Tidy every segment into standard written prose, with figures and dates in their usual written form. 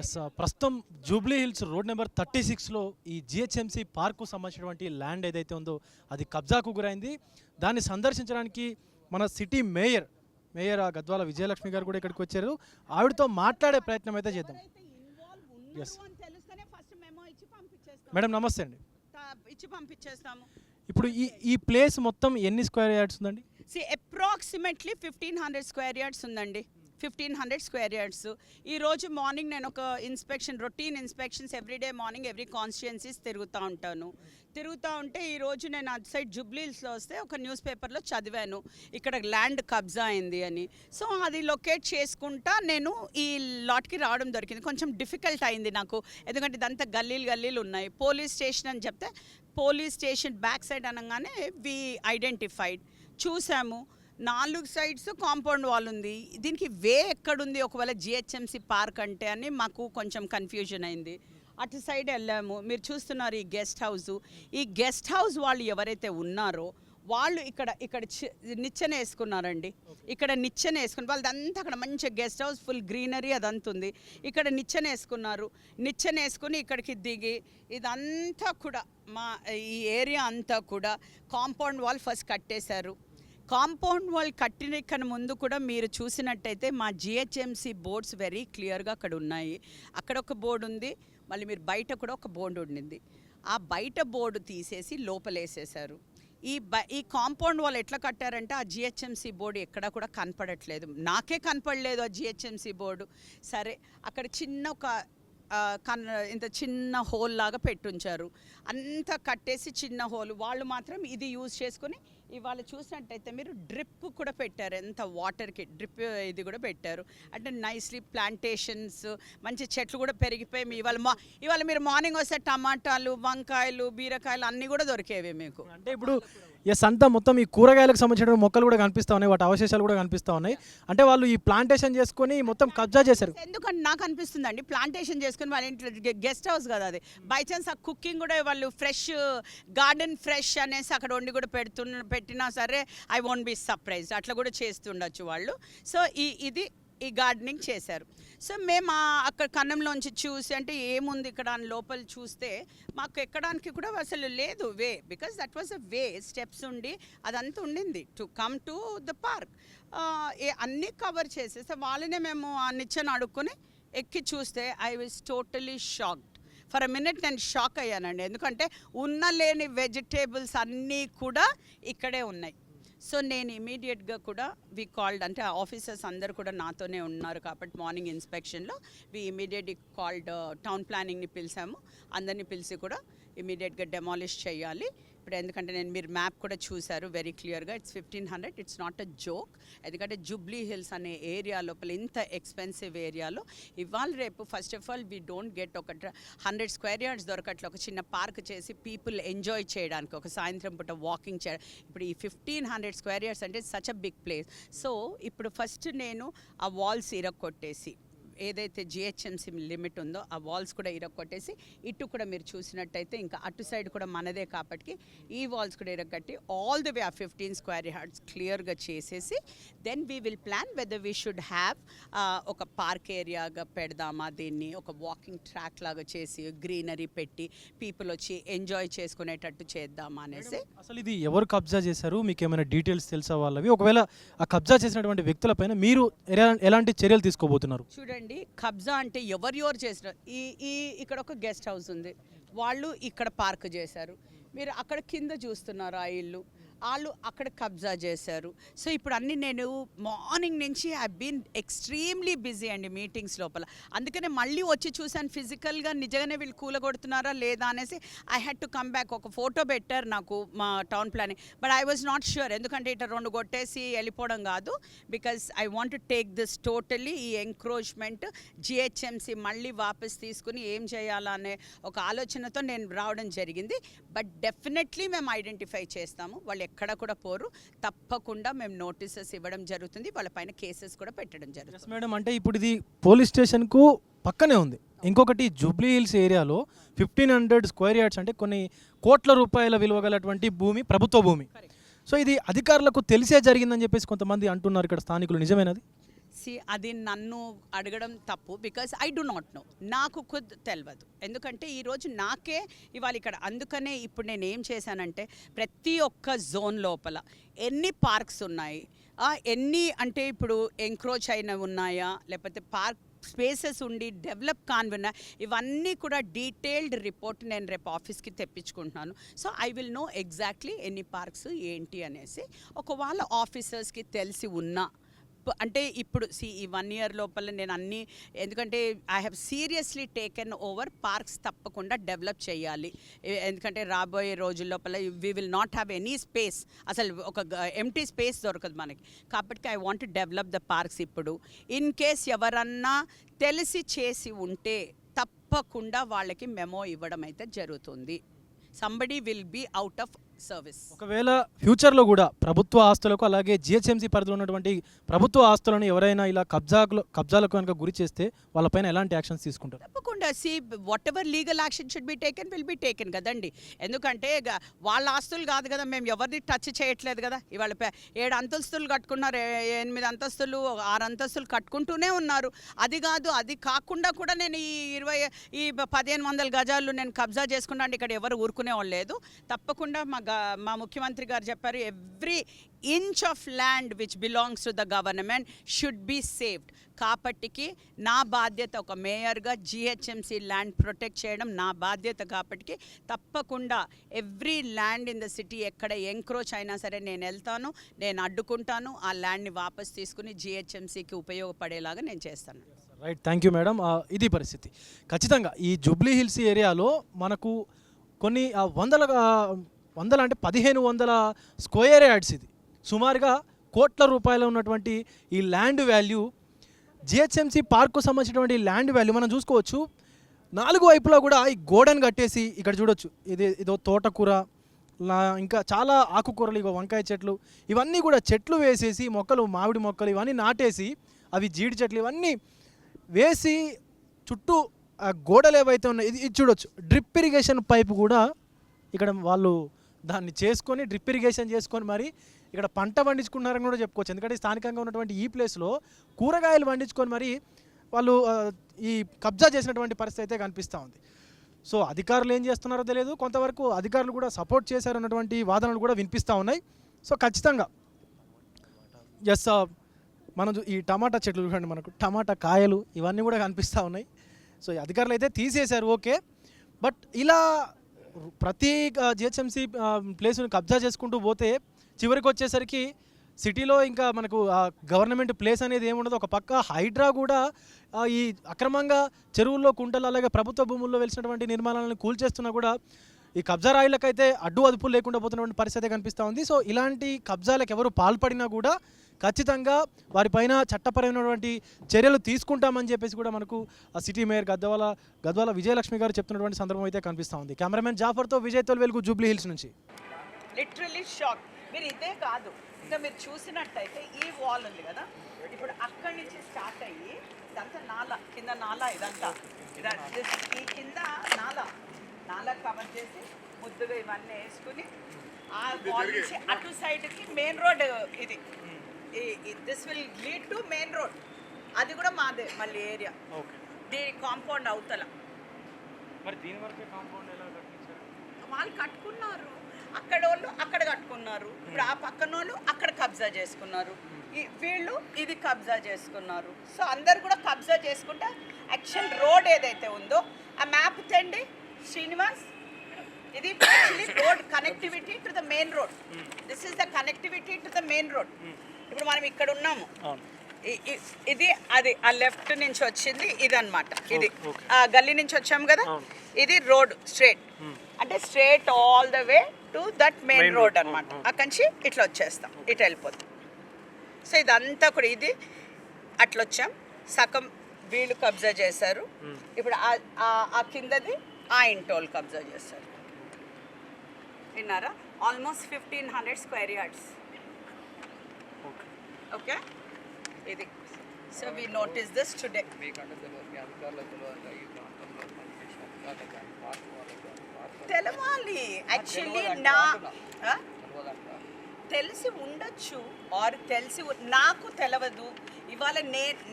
Yes ప్రస్తుతం Jubilee hills road number 36లో ఈ GHMC park సంబంధించినటువంటి ల్యాండ్ ఏదైతే ఉందో అది కబ్జాకు గురైంది. దాన్ని సందర్శించడానికి మన సిటీ మేయర్ గద్వాల విజయలక్ష్మి గారు కూడా ఇక్కడికి వచ్చారు. ఆవిడతో మాట్లాడే ప్రయత్నం అయితే చేద్దాం. ఎస్ మేడం నమస్తే అండి. ఇచ్చి పంపించేస్తాము. ఇప్పుడు ఈ ప్లేస్ మొత్తం ఎన్ని స్క్వేర్ యార్డ్స్ ఉందండి? అప్రాక్సిమేట్లీ 1500 స్క్వేర్ యార్డ్స్ ఉందండి. 1500 స్క్వేర్ యార్డ్స్. ఈరోజు మార్నింగ్ నేను ఒక routine inspections everyday morning every constituencies తిరుగుతూ ఉంటే ఈరోజు నేను అటు సైడ్ జూబ్లీహిల్స్లో వస్తే ఒక న్యూస్ పేపర్లో చదివాను ఇక్కడ ల్యాండ్ కబ్జా అయింది అని. సో అది లొకేట్ చేసుకుంటా నేను ఈ లాట్కి రావడం దొరికింది. కొంచెం డిఫికల్ట్ అయింది నాకు, ఎందుకంటే ఇదంతా గల్లీలు ఉన్నాయి. పోలీస్ స్టేషన్ అని చెప్తే పోలీస్ స్టేషన్ బ్యాక్ సైడ్ అనగానే వి ఐడెంటిఫైడ్, చూసాము 4 సైడ్స్ కాంపౌండ్ వాల్ ఉంది. దీనికి వే ఎక్కడుంది ఒకవేళ జిహెచ్ఎంసీ పార్క్ అంటే అని మాకు కొంచెం కన్ఫ్యూజన్ అయింది. అటు సైడ్ వెళ్ళాము. మీరు చూస్తున్నారు ఈ గెస్ట్ హౌస్ వాళ్ళు ఎవరైతే ఉన్నారో వాళ్ళు ఇక్కడ నిచ్చెన వేసుకున్నారండి. ఇక్కడ నిచ్చెన వేసుకుని వాళ్ళదంతా అక్కడ మంచి గెస్ట్ హౌస్ ఫుల్ గ్రీనరీ అదంతా ఉంది. ఇక్కడ నిచ్చెన వేసుకుని ఇక్కడికి దిగి ఇదంతా కూడా ఈ ఏరియా అంతా కూడా కాంపౌండ్ వాల్ ఫస్ట్ కట్టేశారు. కాంపౌండ్ వాల్ కట్టిన ముందు కూడా మీరు చూసినట్టయితే మా జిహెచ్ఎంసీ బోర్డ్స్ వెరీ క్లియర్గా అక్కడ ఉన్నాయి. అక్కడ ఒక బోర్డు ఉంది, మళ్ళీ మీరు బయట కూడా ఒక బోర్డు ఉండింది. ఆ బయట బోర్డు తీసేసి లోపలేసేశారు. ఈ కాంపౌండ్ వాల్ ఎట్లా కట్టారంటే ఆ జిహెచ్ఎంసీ బోర్డు ఎక్కడా కూడా కనపడట్లేదు. నాకే కనపడలేదు ఆ జిహెచ్ఎంసీ బోర్డు. సరే అక్కడ ఇంత చిన్న హోల్ లాగా పెట్టుంచారు. అంతా కట్టేసి చిన్న హోల్. వాళ్ళు మాత్రం ఇది యూజ్ చేసుకుని ఇవాళ చూసినట్టయితే మీరు డ్రిప్ కూడా పెట్టారు. ఎంత వాటర్కి డ్రిప్ ఇది కూడా పెట్టారు. అంటే నైస్లీ ప్లాంటేషన్స్, మంచి చెట్లు కూడా పెరిగిపోయి ఇవాళ మీరు మార్నింగ్ వస్తే టమాటాలు, వంకాయలు, బీరకాయలు అన్నీ కూడా దొరికేవి మీకు. అంటే ఇప్పుడు ఎస్ అంతా మొత్తం ఈ కూరగాయలకు సంబంధించిన మొక్కలు కూడా కనిపిస్తూ ఉన్నాయి, వాటి అవశేషాలు కూడా కనిపిస్తూ ఉన్నాయి. అంటే వాళ్ళు ఈ ప్లాంటేషన్ చేసుకొని మొత్తం కబ్జా చేశారు. ఎందుకంటే నాకు అనిపిస్తుందండి ప్లాంటేషన్ చేసుకుని వాళ్ళ ఇంట్లో గెస్ట్ హౌస్ కదా అది. బై ఛాన్స్ ఆ కుకింగ్ కూడా వాళ్ళు గార్డెన్ ఫ్రెష్ అనేసి అక్కడ వండి కూడా పెట్టినా సరే ఐ వోంట్ బి సర్ప్రైజ్, అట్లా కూడా చేస్తుండొచ్చు వాళ్ళు. సో ఈ గార్డెనింగ్ చేశారు. సో మేము అక్కడ కన్నంలోంచి చూసి అంటే ఏముంది ఇక్కడ అని లోపల చూస్తే మాకు ఎక్కడానికి కూడా అసలు లేదు way, because that was a way, steps ఉండి అదంతా ఉండింది to come to the park. అన్నీ కవర్ చేసేస్తే వాళ్ళనే మేము ఆ నిచ్చెన అడుక్కొని ఎక్కి చూస్తే I was totally shocked. For a minute నేను షాక్ అయ్యానండి, ఎందుకంటే లేని వెజిటేబుల్స్ అన్నీ కూడా ఇక్కడే ఉన్నాయి. సో నేను ఇమీడియట్గా కూడా వి కాల్డ్, అంటే ఆఫీసర్స్ అందరు కూడా నాతోనే ఉన్నారు కాబట్టి మార్నింగ్ ఇన్స్పెక్షన్లో వి ఇమీడియట్లీ కాల్డ్ టౌన్ ప్లానింగ్ని పిలిచాము. అందరినీ పిలిచి కూడా ఇమీడియట్గా డెమాలిష్ చేయాలి. ఇప్పుడు ఎందుకంటే మీరు మ్యాప్ కూడా చూశారు వెరీ క్లియర్గా, it's 1500, it's not a joke. ఎందుకంటే జూబ్లీ హిల్స్ అనే ఏరియా లోపల ఇంత ఎక్స్పెన్సివ్ ఏరియాలో ఇవాళ రేపు first of all we don't get ఒక 100 స్క్వేర్ యార్డ్స్ దొరకట్లే ఒక చిన్న పార్క్ చేసి పీపుల్ ఎంజాయ్ చేయడానికి, ఒక సాయంత్రం పూట వాకింగ్ చేయడం. ఇప్పుడు ఈ 1500 స్క్వేర్ యార్డ్స్ అంటే such a big place. So ఇప్పుడు ఫస్ట్ నేను ఆ వాల్స్ ఇరక్కొట్టేసి ఏదైతే జిహెచ్ఎంసీ లిమిట్ ఉందో ఆ వాల్స్ కూడా ఇరగొట్టేసి, ఇటు కూడా మీరు చూసినట్టయితే ఇంకా అటు సైడ్ కూడా మనదే కాబట్టి ఈ వాల్స్ కూడా ఇరగొట్టి ఆల్ ది వే ఆ 15 స్క్వేర్ యార్డ్స్ క్లియర్గా చేసేసి then we will plan whether we should have ఒక పార్క్ ఏరియాగా పెడదామా, దీన్ని ఒక వాకింగ్ ట్రాక్ లాగా చేసి గ్రీనరీ పెట్టి పీపుల్ వచ్చి ఎంజాయ్ చేసుకునేటట్టు చేద్దామా అనేసి. అసలు ఇది ఎవరు కబ్జా చేశారు, మీకు ఏమైనా డీటెయిల్స్ తెలుసా వాళ్ళవి? ఒకవేళ ఆ కబ్జా చేసినటువంటి వ్యక్తులపైన మీరు ఎలాంటి చర్యలు తీసుకోబోతున్నారు? చూడండి, కబ్జా అంటే ఎవరు చేసిన ఇక్కడ ఒక గెస్ట్ హౌస్ ఉంది, వాళ్ళు ఇక్కడ పార్క్ చేశారు. మీరు అక్కడ కింద చూస్తున్నారు ఆ ఇల్లు, వాళ్ళు అక్కడ కబ్జా చేశారు. సో ఇప్పుడు అన్నీ నేను మార్నింగ్ నుంచి ఐ బీన్ ఎక్స్ట్రీమ్లీ బిజీ అండి మీటింగ్స్ లోపల. అందుకనే మళ్ళీ వచ్చి చూశాను ఫిజికల్గా నిజంగానే వీళ్ళు కూలగొడుతున్నారా లేదా అనేసి. I had to come back. ఒక ఫోటో పెట్టారు నాకు మా town planning, but I was not sure, ఎందుకంటే ఇట్లా 2 కొట్టేసి వెళ్ళిపోవడం కాదు. Because I want to take this totally ఈ ఎంక్రోచ్మెంట్ జిహెచ్ఎంసీ మళ్ళీ వాపస్ తీసుకుని ఏం చేయాలనే ఒక ఆలోచనతో నేను రావడం జరిగింది. బట్ డెఫినెట్లీ మేము ఐడెంటిఫై చేస్తాము, వాళ్ళు ఎక్కడ కూడా పోరు. తప్పకుండా మేము నోటీసెస్ ఇవ్వడం జరుగుతుంది, వాళ్ళపైన కేసెస్ కూడా పెట్టడం జరుగుతుంది. మేడం అంటే ఇప్పుడు ఇది పోలీస్ స్టేషన్కు పక్కనే ఉంది. ఇంకొకటి జూబ్లీ హిల్స్ ఏరియాలో 1500 స్క్వేర్ యార్డ్స్ అంటే కొన్ని కోట్ల రూపాయల విలువ గలటువంటి భూమి, ప్రభుత్వ భూమి. సో ఇది అధికారులకు తెలిసే జరిగిందని చెప్పేసి కొంతమంది అంటున్నారు ఇక్కడ స్థానికులు, నిజమేనది? అది నన్ను అడగడం తప్పు, because I do not know, నాకు ఖుద్ తెలియదు. ఎందుకంటే ఈరోజు నాకే ఇవాళ ఇక్కడ, అందుకనే ఇప్పుడు నేను ఏం చేశానంటే ప్రతి ఒక్క జోన్ లోపల ఎన్ని పార్క్స్ ఉన్నాయి, ఎన్ని అంటే ఇప్పుడు ఎంక్రోచ్ అయినవి ఉన్నాయా, లేకపోతే పార్క్ స్పేసెస్ ఉండి డెవలప్ కానివిన్నా, ఇవన్నీ కూడా డీటెయిల్డ్ రిపోర్ట్ నేను రేపు ఆఫీస్కి తెప్పించుకుంటున్నాను. So I will know exactly ఎన్ని పార్క్స్ ఏంటి అనేసి. ఒకవేళ ఆఫీసర్స్కి తెలిసి ఉన్నా, అంటే ఇప్పుడు ఈ 1 year లోపల నేను అన్నీ, ఎందుకంటే I have seriously taken over parks తప్పకుండా డెవలప్ చేయాలి. ఎందుకంటే రాబోయే రోజుల లోపల we will not have any space, అసలు ఒక ఎంటీ స్పేస్ దొరకదు మనకి. కాబట్టి I want to develop the parks. ఇప్పుడు ఇన్ కేస్ ఎవరన్నా తెలిసి చేసి ఉంటే తప్పకుండా వాళ్ళకి మెమో ఇవ్వడం అయితే జరుగుతుంది. Somebody will be out of service. ఒకవేళ ఫ్యూచర్లో కూడా ప్రభుత్వ ఆస్తులకు అలాగే జిహెచ్ఎంసీ పరిధిలో ఉన్నటువంటి ప్రభుత్వ ఆస్తులను ఎవరైనా ఇలా కబ్జాలకు కనుక గురి చేస్తే వాళ్ళపైన ఎలాంటి యాక్షన్స్ తీసుకుంటారు? తప్పకుండా what ever legal action should be taken will be taken కదండి. ఎందుకంటే వాళ్ళ ఆస్తులు కాదు కదా, మేము ఎవరిని టచ్ చేయట్లేదు కదా. ఇవాళ 7 అంతస్తులు కట్టుకున్నారు, 8 అంతస్తులు 6 అంతస్తులు కట్టుకుంటూనే ఉన్నారు. అది కాదు, అది కాకుండా కూడా నేను ఈ 1500 గజాలు నేను కబ్జా చేసుకున్నాను, ఇక్కడ ఎవరు ఊరుకునేవాళ్ళు లేదు. తప్పకుండా మా ముఖ్యమంత్రి గారు చెప్పారు, every inch of land which belongs to the government should be saved. కాబట్టికి నా బాధ్యత ఒక మేయర్గా జిహెచ్ఎంసీ ల్యాండ్ ప్రొటెక్ట్ చేయడం నా బాధ్యత. కాబట్టికి తప్పకుండా every land in the city ఎక్కడ ఎంక్రోచ్ అయినా సరే నేను వెళ్తాను, నేను అడ్డుకుంటాను, ఆ ల్యాండ్ని వాపస్ తీసుకుని జిహెచ్ఎంసీకి ఉపయోగపడేలాగా నేను చేస్తాను. Right, thank you madam. ఇది పరిస్థితి. ఖచ్చితంగా ఈ జూబ్లీ హిల్స్ ఏరియాలో మనకు కొన్ని వందల అంటే 1500 స్క్వేర్ యార్డ్స్, ఇది సుమారుగా కోట్ల రూపాయలు ఉన్నటువంటి ఈ ల్యాండ్ వాల్యూ, జిహెచ్ఎంసీ పార్కు సంబంధించినటువంటి ల్యాండ్ వాల్యూ మనం చూసుకోవచ్చు. 4 వైపులా కూడా ఈ గోడను కట్టేసి ఇక్కడ చూడొచ్చు, ఇదో తోటకూర, ఇంకా చాలా ఆకుకూరలు, ఇగో వంకాయ చెట్లు, ఇవన్నీ కూడా చెట్లు వేసేసి, మొక్కలు మామిడి మొక్కలు ఇవన్నీ నాటేసి, అవి జీడి చెట్లు ఇవన్నీ వేసి చుట్టూ గోడలు ఏవైతే ఉన్నాయి ఇది చూడొచ్చు. డ్రిప్ ఇరిగేషన్ పైపు కూడా ఇక్కడ వాళ్ళు దాన్ని చేసుకొని డ్రిప్ ఇరిగేషన్ చేసుకొని మరి ఇక్కడ పంట పండించుకున్నారని కూడా చెప్పుకోవచ్చు. ఎందుకంటే స్థానికంగా ఉన్నటువంటి ఈ ప్లేస్లో కూరగాయలు పండించుకొని మరి వాళ్ళు ఈ కబ్జా చేసినటువంటి పరిస్థితి అయితే కనిపిస్తూ ఉంది. సో అధికారులు ఏం చేస్తున్నారో తెలియదు, కొంతవరకు అధికారులు కూడా సపోర్ట్ చేశారన్నటువంటి వాదనలు కూడా వినిపిస్తూ ఉన్నాయి. సో ఖచ్చితంగా మనం ఈ టమాటా చెట్లు చూడండి, మనకు టమాటా కాయలు ఇవన్నీ కూడా కనిపిస్తూ ఉన్నాయి. సో ఈ అధికారులు అయితే తీసేశారు, ఓకే. బట్ ఇలా ప్రతి జిహెచ్ఎంసీ ప్లేస్ని కబ్జా చేసుకుంటూ పోతే చివరికి వచ్చేసరికి సిటీలో ఇంకా మనకు గవర్నమెంట్ ప్లేస్ అనేది ఏముండదు. ఒక పక్క హైడ్రా కూడా ఈ అక్రమంగా చెరువుల్లో, కుంటలు, అలాగే ప్రభుత్వ భూముల్లో వెలిసినటువంటి నిర్మాణాలను కూల్చేస్తున్నా కూడా ఈ కబ్జా రాయిలకైతే అడ్డు అదుపులు లేకుండా పోతున్నటువంటి పరిస్థితి కనిపిస్తూ ఉంది. సో ఇలాంటి కబ్జాలకు ఎవరు పాల్పడినా కూడా ఖచ్చితంగా వారిపైన చట్టపరమైనటువంటి చర్యలు తీసుకుంటామని చెప్పేసి కూడా మనకు సిటీ మేయర్ గద్వాల విజయలక్ష్మి గారు చెప్తున్నటువంటి సందర్భం అయితే కనిపిస్తూ ఉంది. కెమెరామెన్ జాఫర్తో విజయ్ తొలివెలుగు, జూబ్లీ హిల్స్ నుంచి. Literally shock. మీరు ఇదే కాదు, ఇంకా మీరు చూసినట్టయితే ఈ వాల్ ఉంది కదా, ఇప్పుడు అక్కడి నుంచి స్టార్ట్ అయ్యి ఇదంతా నాలా, కింద నాలా, ఇదంతా ఈ కింద నాలా కవర్ చేసి ముద్దుగా ఇవన్నీ వేసుకుని ఆ వాల్ నుంచి అటు సైడ్కి మెయిన్ రోడ్, ఇది this will lead to main road. అది కూడా మాదే మళ్ళీ ఏరియా. దీని కాంపౌండ్ అవతల వాళ్ళు కట్టుకున్నారు, అక్కడ వాళ్ళు అక్కడ కట్టుకున్నారు, ఇప్పుడు ఆ పక్కన వాళ్ళు అక్కడ కబ్జా చేసుకున్నారు, వీళ్ళు ఇది కబ్జా చేసుకున్నారు. సో అందరు కూడా కబ్జా చేసుకుంటే యాక్చువల్ రోడ్ ఏదైతే ఉందో ఆ మ్యాప్ తెండి శ్రీనివాస్, ఇది actually road connectivity to the main road. This is the connectivity to the main road. ఇప్పుడు మనం ఇక్కడ ఉన్నాము, ఇది అది ఆ లెఫ్ట్ నుంచి వచ్చింది ఇదన్నమాట, ఇది ఆ గల్లీ నుంచి వచ్చాము కదా, ఇది రోడ్ స్ట్రేట్, అంటే straight all the way to that main road అనమాట. అక్కడి నుంచి ఇట్లా వచ్చేస్తాం, ఇటు వెళ్ళిపోతాం. సో ఇదంతా కూడా ఇది అట్లా వచ్చాం, సగం వీళ్ళు కబ్జా చేశారు, ఇప్పుడు ఆ కిందది ఆ ఇంటోళ్ళు కబ్జా చేశారు. విన్నారా? Almost 1500 square yards. ఓకే, ఇది. So we notice this today. తెలవాలి యాక్చువల్లీ తెలిసి ఉండొచ్చు ఆర్ నాకు తెలియదు. ఇవాళ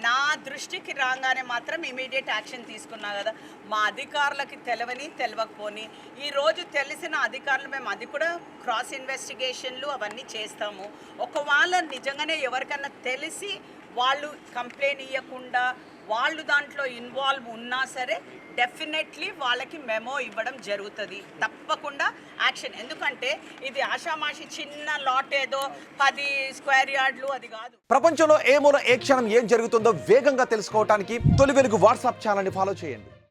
నా దృష్టికి రాగానే మాత్రం ఇమీడియట్ యాక్షన్ తీసుకున్నా కదా. మా అధికారులకి తెలియకపోని ఈరోజు తెలిసిన అధికారులు మేము అది కూడా క్రాస్ ఇన్వెస్టిగేషన్లు అవన్నీ చేస్తాము. ఒకవేళ నిజంగానే ఎవరికన్నా తెలిసి వాళ్ళు కంప్లైంట్ ఇవ్వకుండా వాళ్ళు దాంట్లో ఇన్వాల్వ్ ఉన్నా సరే డెఫినెట్లీ వాళ్ళకి మెమో ఇవ్వడం జరుగుతుంది, తప్పకుండా యాక్షన్. ఎందుకంటే ఇది ఆషామాషి చిన్న లాట్ ఏదో 10 స్క్వేర్ యార్డ్లు అది కాదు. ప్రపంచంలో ఏ మూల ఏ క్షణం ఏం జరుగుతుందో వేగంగా తెలుసుకోవడానికి తొలి వెలుగు వాట్సాప్ ఛానల్ని ఫాలో చేయండి.